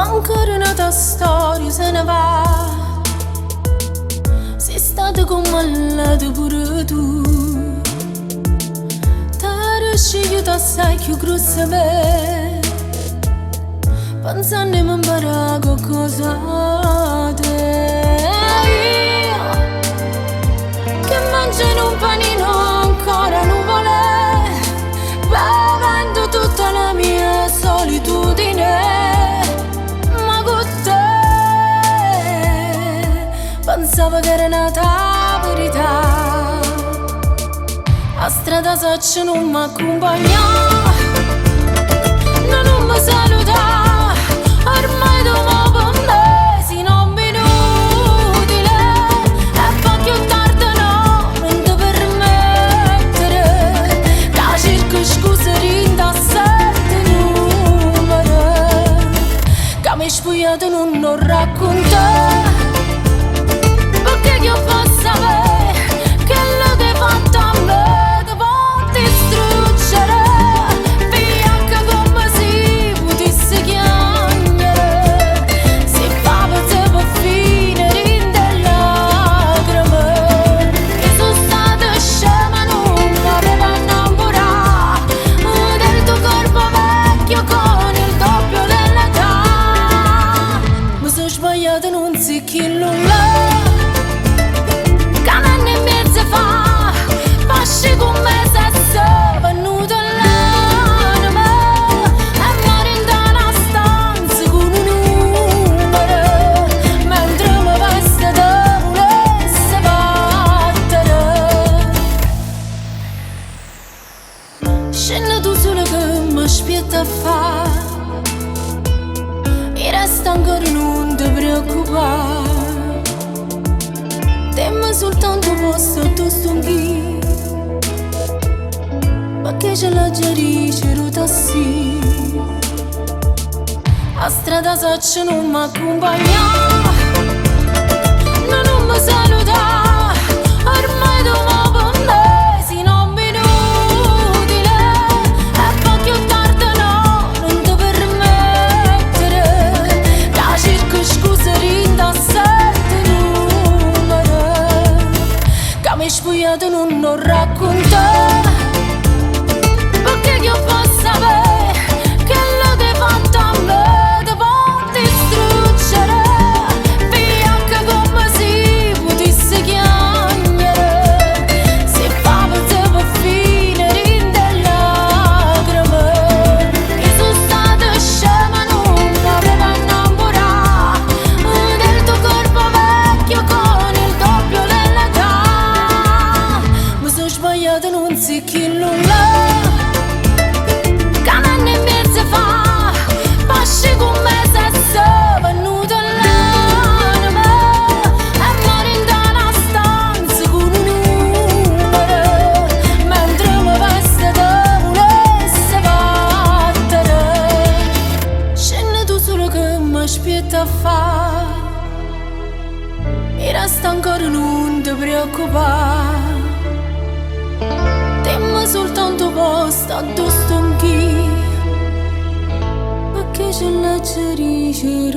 ancora una tua storia se ne va. Sei stato commallato pure tu, t'hai scegliuto assai più grossa me, pensando mi imparare qualcosa da te. Io che mangio in un panino ancora nuvole, bevendo tutta la mia solitudine, ma con te pensavo che era nata la verità. A strada saccia non mi accompagna, non mi saluta, ormai dopo mesi non mi inutile, e fa più tardi no, non ti permettere, che cerco scuse rindassette numeri, che mi sfogliato non racconta, perché io posso sapere che lo ti fatto a me, ti può distruggere, via come si potesse chiamare, si fa per per finire in delle lacrime. Io sono stata scema, non mi aveva innamorato del tuo corpo vecchio con il doppio dell'età. Mi sono sbagliata, non si chi non l'ha. Pasci con me se sei venuto all'anima e mori in una stanza con un numero, mentre mi veste te volesse battere. Scendi tu solo che mi aspetta a fa, e resta ancora non ti preoccupare, temmi soltanto posso tu stonchi, perché c'è la giarice tassi. A strada saccia non mi accompagna, non mi saluta, ormai dopo mesi non mi inutile, e fa più tardi no, non ti permettere, che cerco scuse rindassette numeri, che mi sfogliato non racconta, perché io posso sapere che lo ti fatto a me, ti può distruggere, via come si potesse chiamare, si fa per finire in delle lacrime. Io sono stata scema, non mi aveva innamorato del tuo corpo vecchio con il doppio dell'età. Mi sono sbagliata, non si chi non l'ha. Pasci con me se sei venuto all'anima e mori in una stanza con un numero, mentre mi veste te volesse battere. Scendi tu solo che mi aspetta a fa, e resta ancora non ti preoccupare, temmi soltanto posto addosso anch'io, che c'è la giarice